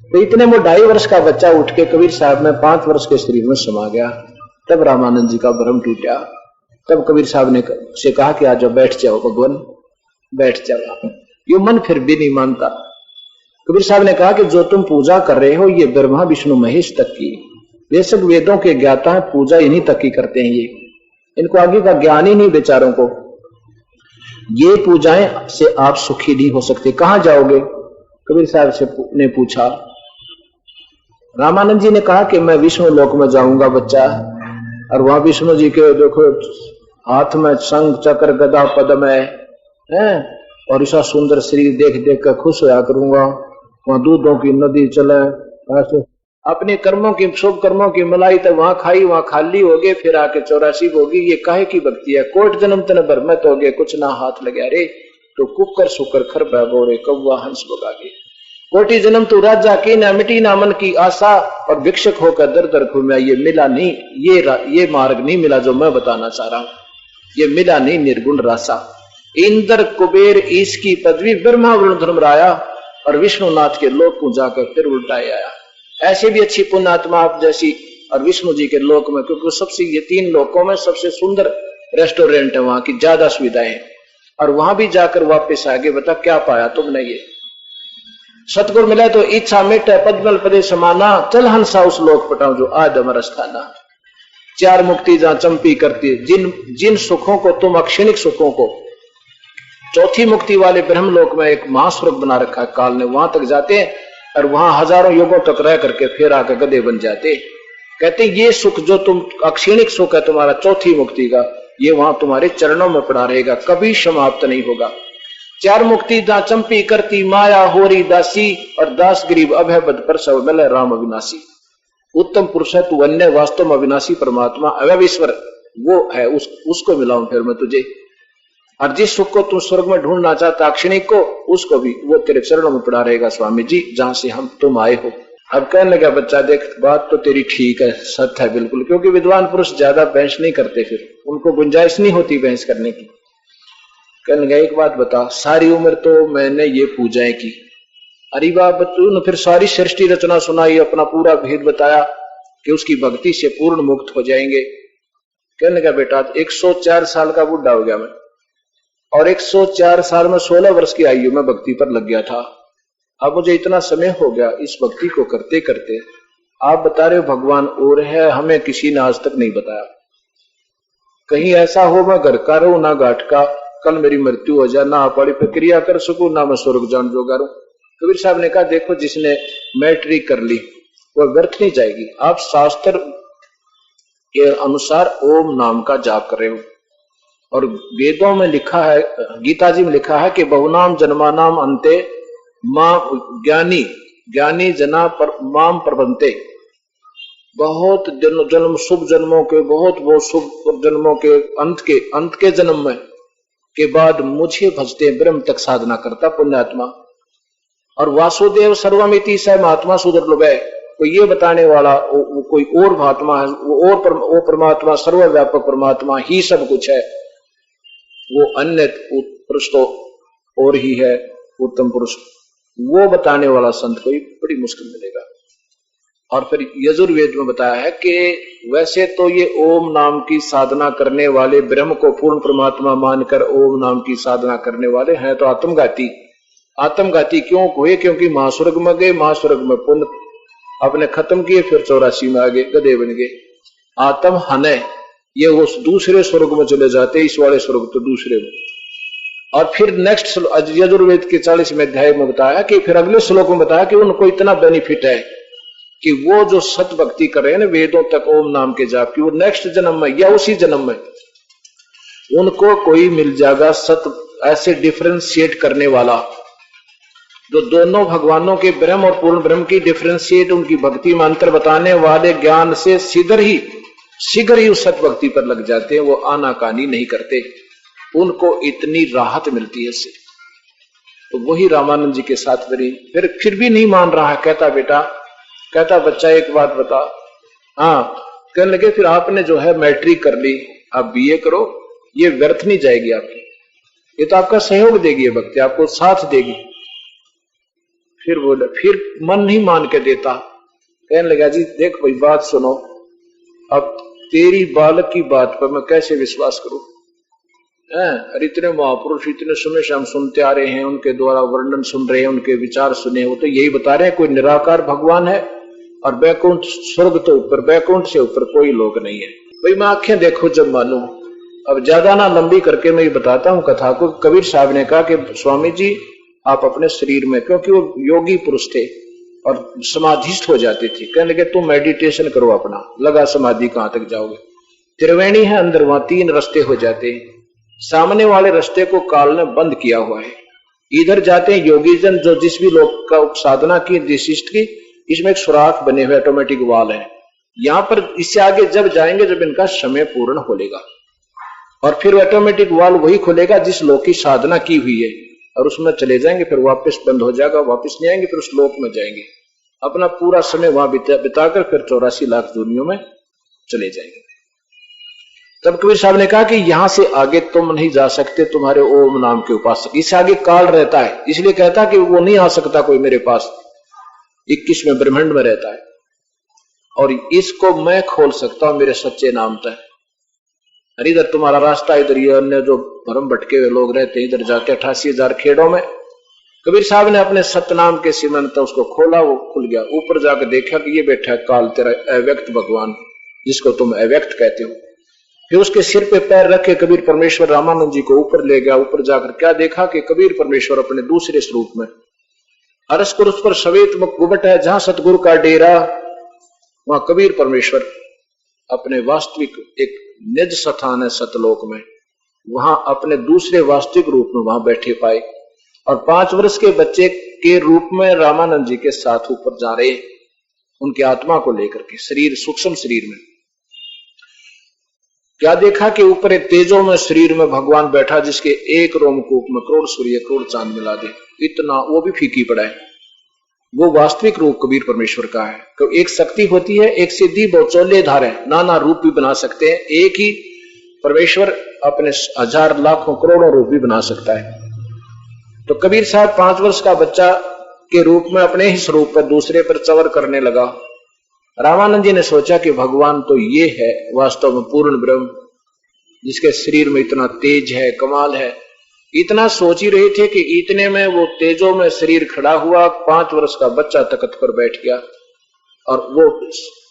तो इतने में 2.5 वर्ष का बच्चा उठ के कबीर साहब में 5 वर्ष के शरीर में समा गया। तब रामानंद जी का भ्रम टूटा। तब कबीर साहब ने से कहा कि आज बैठ जाओ भगवान, बैठ जाओ। ये मन फिर भी नहीं मानता। कबीर साहब ने कहा कि जो तुम पूजा कर रहे हो ये ब्रह्मा विष्णु महेश तक की, बेशक वेदों के ज्ञाता है, पूजा इन्हीं तक की करते हैं, ये इनको आगे का ज्ञान ही नहीं बेचारों को। ये पूजाएं से आप सुखी नहीं हो सकते, कहां जाओगे? कबीर साहब से ने पूछा। रामानंद जी ने कहा कि मैं विष्णु लोक में जाऊंगा बच्चा, और वहां विष्णु जी के देखो हाथ में शंख चक्र गदा पद्म है, और ऐसा सुंदर शरीर देख देख कर खुश होया करूंगा। वहां दूधों की नदी चले, अपने कर्मों की, शुभ कर्मों की मलाई तो वहां खाई, वहां खाली हो गए, फिर आके 84 होगी। ये काहे की भक्ति है? कोट जन्म तन भरमत हो गए, कुछ ना हाथ लगे रे, तो कुकर सुकर खर बैगो रे, कौवा हंस बगा गए। कोटि जन्म तू राजा की न मिटी ना मन की आशा, और भिक्षक होकर दर दर घूमा, ये मिला नहीं, ये मार्ग नहीं मिला जो मैं बताना चाह रहा हूं, ये मिला नहीं निर्गुण रासा। इंद्र कुबेर ईश की पदवी ब्रह्मा वरुण धर्मराया, और विष्णुनाथ के लोक को जाकर फिर उल्टाए आया। ऐसे भी अच्छी पुण्यात्मा आप जैसी और विष्णु जी के लोक में, क्योंकि सबसे ये 3 लोकों में सबसे सुंदर रेस्टोरेंट है, वहां की ज्यादा सुविधाएं हैं, और वहां भी जाकर वापस आगे बता क्या पाया तुमने। ये सतगुरु मिला तो इच्छा मिट पद्मल पदे समाना, चल हंसा उस लोक पटाओ जो आज अमर स्थाना। 4 मुक्ति जहां चंपी करती है, जिन सुखों को तुम अक्षणिक सुखों को, चौथी मुक्ति वाले ब्रह्मलोक में एक महास्वर्ग बना रखा है काल ने, वहां तक जाते हैं और वहां हजारों युगों तक रह करके फिर आकर गधे बन जाते। कहते ये सुख जो तुम अक्षणिक सुख है तुम्हारा चौथी मुक्ति का, ये वहां तुम्हारे चरणों में पड़ा रहेगा, कभी समाप्त नहीं होगा। 4 मुक्ति जहां चंपी करती माया होरी दासी, और दास गरीब अभय बद पर सब मिले राम अविनाशी। उत्तम पुरुष है तू अन्य, वास्तव में अविनाशी परमात्मा अवय ईश्वर वो है, उसको मिलाऊं फिर मैं तुझे। और जिस सुख को तू स्वर्ग में ढूंढना चाहता अक्षणिक को, उसको भी वो तेरे चरणों में पड़ा रहेगा स्वामी जी, जहां से हम तुम आए हो। अब कहने लगा बच्चा देख बात तो तेरी ठीक है, सत्य है बिल्कुल, क्योंकि विद्वान पुरुष ज्यादा बहस नहीं करते, फिर उनको गुंजाइश नहीं होती बहस करने की। कहने लगा एक बात बता, सारी उम्र तो मैंने ये पूजाएं की, अरे बाप तूने फिर सारी सृष्टि रचना सुनाई, अपना पूरा भेद बताया कि उसकी भक्ति से पूर्ण मुक्त हो जाएंगे। कहने लगा बेटा 104 साल का बुढ़ा हो गया मैं, और 104 साल में 16 वर्ष की आयु में भक्ति पर लग गया था। अब मुझे इतना समय हो गया इस भक्ति को करते करते, आप बता रहे हो भगवान और है, हमें किसी ने आज तक नहीं बताया। कहीं ऐसा हो मैं घर का रहूं ना घाट का, कल मेरी मृत्यु हो जाए, ना पड़ी प्रक्रिया कर सकूं, ना मैं स्वर्ग जान जोगा रहूं। कबीर साहब ने कहा देखो जिसने मैट्रिक कर ली वह व्यर्थ नहीं जाएगी। आप शास्त्र के अनुसार ओम नाम का जाप कर रहे हो, और वेदों में लिखा है, गीता जी में लिखा है कि बहुनाम जन्मानाम अंते मां ज्ञानी जना पर माम प्रबंते। बहुत जन्म शुभ जन्मों के, बहुत शुभ जन्मों के अंत के जन्म में के बाद मुझे भजते ब्रह्म तक साधना करता पुण्यात्मा। और वासुदेव सर्वमिति स महात्मा सुदुर्लभ है, कोई ये बताने वाला वो कोई और महात्मा है, वो परमात्मा सर्वव्यापक परमात्मा ही सब कुछ है, वो अन्य पुरुष तो और ही है उत्तम पुरुष, वो बताने वाला संत कोई बड़ी मुश्किल मिलेगा। और फिर यजुर्वेद में बताया है कि वैसे तो ये ओम नाम की साधना करने वाले ब्रह्म को पूर्ण परमात्मा मानकर ओम नाम की साधना करने वाले हैं तो आत्मघाती क्यों हुए? क्योंकि महास्वर्ग में गए, महास्वर्ग में पुण्य अपने खत्म किए, फिर 84 में आ गए, गधे बन गए। आत्म हने ये वो दूसरे स्वर्ग में चले जाते, इस वाले स्वर्ग तो दूसरे में। और फिर नेक्स्ट यजुर्वेद के 40वें अध्याय में बताया कि फिर अगले श्लोक में बताया कि उनको इतना बेनिफिट है कि वो जो सत भक्ति कर रहे हैं ना वेदों तक ओम नाम के जाप की, वो नेक्स्ट जन्म में या उसी जन्म में उनको कोई मिल जाएगा सत ऐसे डिफरेंशिएट करने वाला, जो दोनों भगवानों के ब्रह्म और पूर्ण ब्रह्म की डिफरेंशिएट उनकी भक्ति में अंतर बताने वाले ज्ञान से शीघ्र ही उस सत भक्ति पर लग जाते हैं। वो आनाकानी नहीं करते, उनको इतनी राहत मिलती है इससे। तो वही रामानंद जी के साथ फिर भी नहीं मान रहा है। कहता बच्चा एक बात बता, हाँ कहने लगे फिर आपने जो है मैट्रिक कर ली, आप बीए करो, ये व्यर्थ नहीं जाएगी आपकी, ये तो आपका सहयोग देगी, ये भक्ति आपको साथ देगी। फिर बोला, फिर मन नहीं मान के देता। कहने लगा जी देख भाई बात सुनो, अब तेरी बालक की बात पर मैं कैसे विश्वास करूं? अरे इतने महापुरुष इतने समय से हम सुनते आ रहे हैं, उनके द्वारा वर्णन सुन रहे हैं, उनके विचार सुने, वो तो यही बता रहे हैं कोई निराकार भगवान है और बैकुंठ स्वर्ग तो ऊपर, बैकुंठ से ऊपर कोई लोग नहीं है। भाई मैं आंखें देखो जब मालूम। अब ज्यादा ना लंबी करके मैं ये बताता हूँ कथा को। कबीर साहब ने कहा कि स्वामी जी आप अपने शरीर में, क्योंकि वो योगी पुरुष थे और समाधिस्थ हो जाते थे, कहने लगे तुम मेडिटेशन करो अपना, लगा समाधि कहां तक जाओगे? त्रिवेणी है अंदर, वहां 3 रास्ते हो जाते हैं। सामने वाले रास्ते को काल ने बंद किया हुआ है, इधर जाते हैं योगी जन जो जिस भी लोग का साधना की विशिष्ट की, इसमें एक सुराख बने हुए ऑटोमेटिक वाल है, यहां पर इससे आगे जब जाएंगे जब इनका समय पूर्ण होगा, और फिर ऑटोमेटिक वाल वही खुलेगा जिस लोग की साधना की हुई है। और उसमें चले जाएंगे, फिर वापस बंद हो जाएगा, वापस नहीं आएंगे, फिर उस लोक में जाएंगे, अपना पूरा समय वहां बिताकर फिर 84 लाख दुनियों में चले जाएंगे। तब कबीर साहब ने कहा कि यहां से आगे तुम नहीं जा सकते, तुम्हारे ओम नाम के उपासक, इससे आगे काल रहता है, इसलिए कहता कि वो नहीं आ सकता कोई मेरे पास, 21वें ब्रह्मांड में रहता है, और इसको मैं खोल सकता हूं मेरे सच्चे नाम तक। अरे इधर तुम्हारा रास्ता, इधर ये अन्य जो भरम भटके हुए लोग रहते हैं, इधर जाके 88,000 खेड़ों में। कबीर साहब ने अपने सतनाम के सिमरन तक उसको खोला, वो खुल गया। ऊपर जाकर देखा कि ये बैठा है काल, तेरा अव्यक्त भगवान, जिसको तुम अव्यक्त कहते हो। फिर उसके सिर पे पैर रखे कबीर परमेश्वर रामानंद जी को ऊपर ले गया। ऊपर जाकर क्या देखा कि कबीर परमेश्वर अपने दूसरे स्वरूप में अरस पर, उस पर श्वेत मुकुट है, जहां सतगुरु का डेरा, वहां कबीर परमेश्वर अपने वास्तविक एक निज स्थान है सतलोक में, वहां अपने दूसरे वास्तविक रूप में वहां बैठे पाए, और 5 वर्ष के बच्चे के रूप में रामानंद जी के साथ ऊपर जा रहे, उनकी आत्मा को लेकर के शरीर, सूक्ष्म शरीर में। क्या देखा कि ऊपर एक तेजो में शरीर में भगवान बैठा, जिसके एक रोमकूप में करोड़ सूर्य करोड़ चांद मिला दे, इतना वो भी फीकी पड़ा है। वो वास्तविक रूप कबीर परमेश्वर का है। तो एक शक्ति होती है, एक सिद्धि बहुचौले धार है, नाना रूप भी बना सकते हैं। एक ही परमेश्वर अपने 1000 लाखों करोड़ों रूप भी बना सकता है। तो कबीर साहब 5 वर्ष का बच्चा के रूप में अपने ही स्वरूप पर दूसरे पर चवर करने लगा। रामानंद जी ने सोचा कि भगवान तो ये है वास्तव में पूर्ण ब्रह्म, जिसके शरीर में इतना तेज है, कमाल है। इतना सोच ही रहे थे कि इतने में वो तेजो में शरीर खड़ा हुआ, 5 वर्ष का बच्चा तख्त पर बैठ गया, और वो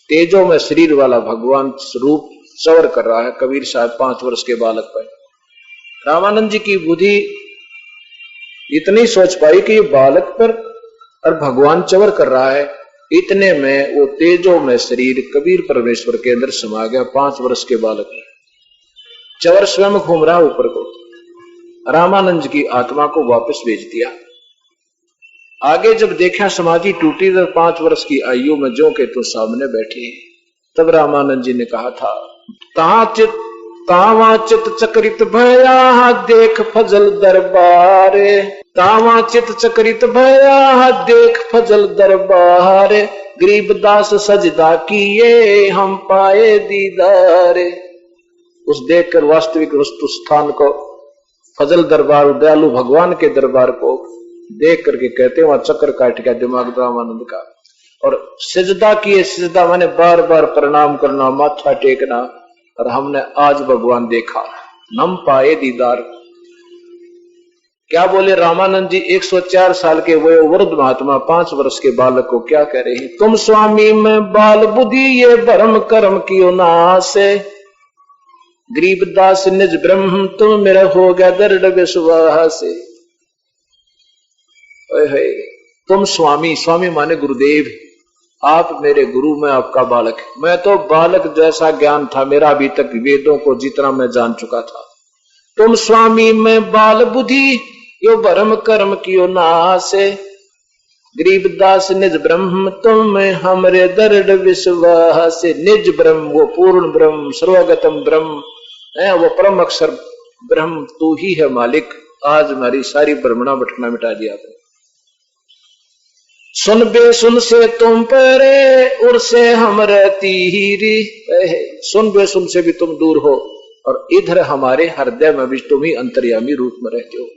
तेजो में शरीर वाला भगवान स्वरूप चवर कर रहा है कबीर साहब 5 वर्ष के बालक पर। रामानंद जी की बुद्धि इतनी सोच पाई कि ये बालक पर और भगवान चवर कर रहा है। इतने में वो तेजो में शरीर कबीर परमेश्वर के अंदर समा गया, 5 वर्ष के बालक में। चवर स्वयं घूम रहा ऊपर को, रामानंद की आत्मा को वापस भेज दिया। आगे जब देखा समाधि टूटी, तो 5 वर्ष की आयु में जो के तो सामने बैठे, तब रामानंद जी ने कहा था, तावा चित चक्रित भया देख फजल दरबार, तावा चित चक्रित भया देख फजल दरबार, गरीबदास सजदा किए हम पाए दीदार। उस देखकर वास्तविक वस्तु स्थान को, फजल दरबार, दयालु भगवान के दरबार को देख करके कहते हैं वहां चक्कर काट गया दिमाग रामानंद का। और सिजदा किए, सिजदा माने बार बार प्रणाम करना, माथा टेकना, और हमने आज भगवान देखा, हम पाए दीदार। क्या बोले रामानंद जी, 104 साल के वो वृद्ध महात्मा 5 वर्ष के बालक को क्या कह रहे हैं, तुम स्वामी में बाल बुद्धि ये भरम कर्म कियो नाश, गरीबदास निज ब्रह्म तुम मेरा हो गया दृढ़ विश्वास। तुम स्वामी, स्वामी माने गुरुदेव, आप मेरे गुरु, मैं आपका बालक। मैं तो बालक जैसा ज्ञान था मेरा अभी तक, वेदों को जितना मैं जान चुका था। तुम स्वामी में बाल बुद्धि यो भरम कर्म कियो नाश, गरीबदास निज ब्रह्म तुम हमरे दृढ़ विश्वास। निज ब्रह्म, वो पूर्ण ब्रह्म, सर्वगतम ब्रह्म है, वो परम अक्षर ब्रह्म तू ही है मालिक। आज हमारी सारी भ्रमणा भटकना मिटा दिया आपने। सुन बे सुन से तुम परे उर से हम रहती ही, सुन बे सुन से भी तुम दूर हो, और इधर हमारे हृदय में भी तुम ही अंतर्यामी रूप में रहते हो।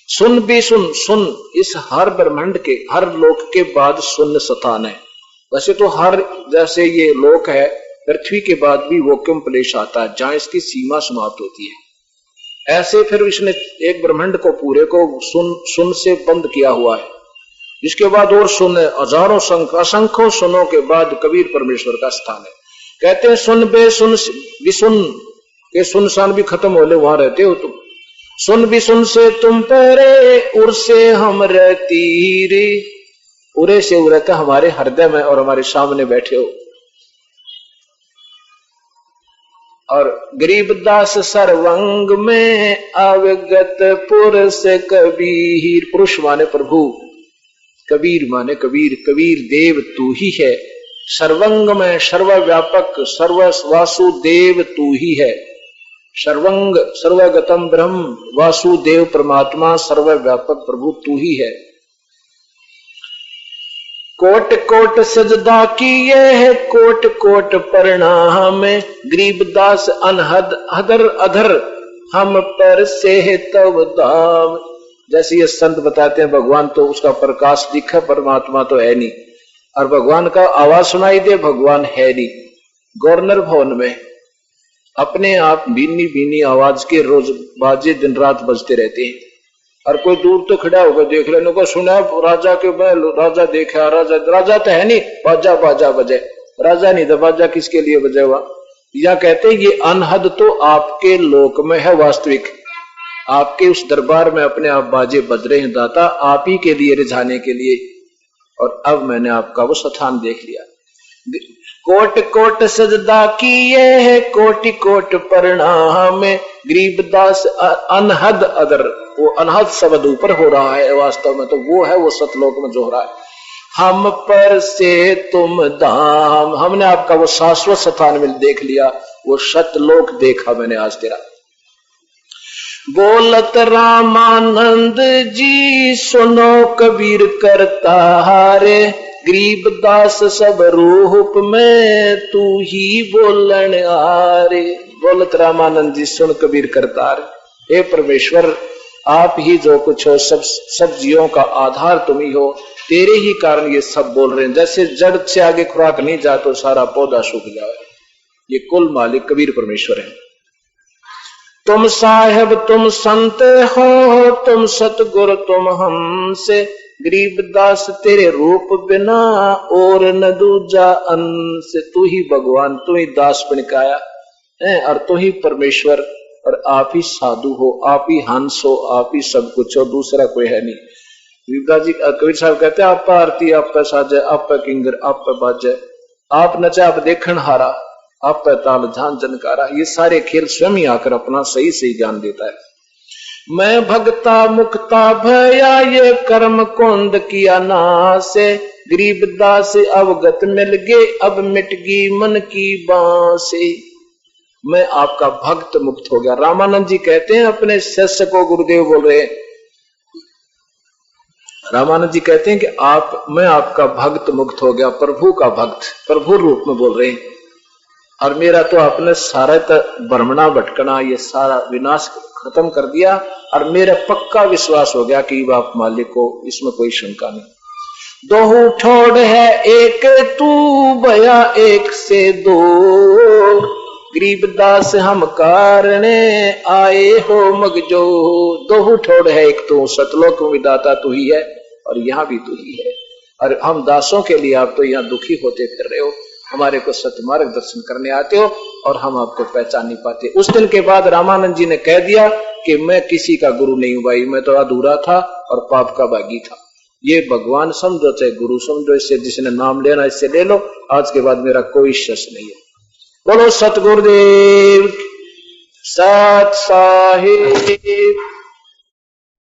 सुन भी सुन, सुन इस हर ब्रह्मांड के, हर लोक के बाद शून्य स्थान है। वैसे तो हर, जैसे ये लोक है, पृथ्वी के बाद भी वैक्यूम प्लेस आता है जहां इसकी सीमा समाप्त होती है। ऐसे फिर इसने एक ब्रह्मांड को पूरे को सुन से बंद किया हुआ है। इसके बाद और सुन, हजारों असंख्यों सुनों के बाद कबीर परमेश्वर का स्थान है। कहते हैं सुन बे सुन भी सुन के सुनसान भी खत्म होले वहां रहते हो तुम। सुन भी सुन से तुम परे उर से हम रहती रे, उरे से उरता हमारे हृदय में और हमारे सामने बैठे हो। और गरीबदास सर्वंग में अवगत पुरुष कबीर, पुरुष माने प्रभु, कबीर माने कबीर, कबीर देव तू ही है। सर्वंग में सर्वव्यापक, सर्ववासुदेव तू ही है। सर्वंग सर्वगतम ब्रह्म वासुदेव परमात्मा सर्वव्यापक प्रभु तू ही है। कोट कोट सजदा किए है कोट कोट प्रणाम, गरीबदास अनहद अधर अधर हम पर से तव दाम। जैसे ये संत बताते हैं भगवान तो उसका प्रकाश दिखा, परमात्मा तो है नहीं, और भगवान का आवाज सुनाई दे, भगवान है नहीं। गवर्नर भवन में अपने आप बीनी बीनी आवाज के रोज बाजे दिन रात बजते रहते हैं, और कोई दूर तो खड़ा होकर देख लेने को सुना राजा के राजा देखा, राजा तो है नहीं, बाजा बाजा बजे, राजा नहीं तो बाजा किसके लिए बजे हुआ। या कहते ये अनहद तो आपके लोक में है, वास्तविक आपके उस दरबार में अपने आप बाजे बज रहे हैं दाता, आप ही के लिए रिझाने के लिए, और अब मैंने आपका वो स्थान देख लिया। कोट कोट सजदा किए है कोटि कोट प्रणाम, गरीबदास अनहद अदर, वो अनहद शब्द ऊपर हो रहा है, वास्तव में तो वो है वो सतलोक में जो हो रहा है। हम पर से तुम धाम, हमने आपका वो शाश्वत स्थान में देख लिया, वो सतलोक देखा मैंने आज तेरा। बोलत रामानंद जी सुनो कबीर करता हारे, गरीबदास सब रूप में तू ही बोलन आरे। बोलत रामानंद जी सुन कबीर करतार, हे परमेश्वर आप ही जो कुछ हो, सब जीवों का आधार तुम ही हो, तेरे ही कारण ये सब बोल रहे हैं। जैसे जड़ से आगे खुराक नहीं जाए तो सारा पौधा सूख जाए, ये कुल मालिक कबीर परमेश्वर है। तुम साहेब तुम संत हो, तुम सतगुरु तुम हमसे, गरीबदास तेरे रूप बिना और न दूजा अंश। तू ही भगवान, तू ही दास बन के आया है, और तू ही परमेश्वर, और आप ही साधु हो, आप ही हंस हो, आप ही सब कुछ हो, दूसरा कोई है नहीं। जी कबीर साहब कहते हैं आप आरती आप पे साजे, आप पे किंगर आप पे बाजे, आप नचे आप देखन हारा, आप पे ताल झान जनकारा। ये सारे खेल स्वयं ही आकर अपना सही सही ज्ञान देता है। मैं भगता मुक्ता भया ये कर्म कुंद किया नासे, गरीबदास अवगत मिल गए अब मिट गई मन की बांसे। मैं आपका भक्त मुक्त हो गया। रामानंद जी कहते हैं अपने शिष्य को, गुरुदेव बोल रहे हैं, रामानंद जी कहते हैं कि मैं आपका भक्त मुक्त हो गया, प्रभु का भक्त, प्रभु रूप में बोल रहे हैं, और मेरा तो आपने सारा भ्रमणा भटकना ये सारा विनाश खत्म कर दिया, और मेरा पक्का विश्वास हो गया कि बाप मालिक को, इसमें कोई शंका नहीं। दो ठोड़ है एक तू भया एक से दो, गरीबदास हम कारणे आए हो मगजो। दो ठोड़ है एक तू, सतलोक में विदाता तू ही है और यहाँ भी तू ही है, और हम दासों के लिए आप तो यहाँ दुखी होते फिर रहे हो, हमारे को सतमार्ग दर्शन करने आते हो और हम आपको पहचान नहीं पाते। उस दिन के बाद रामानंद जी ने कह दिया कि मैं किसी का गुरु नहीं हूं भाई, मैं तो अधूरा था और पाप का भागी था। ये भगवान समझो चाहे गुरु समझो, इससे जिसने नाम लेना इससे ले लो, आज के बाद मेरा कोई शस नहीं है। बोलो सतगुरुदेव सत साहिब।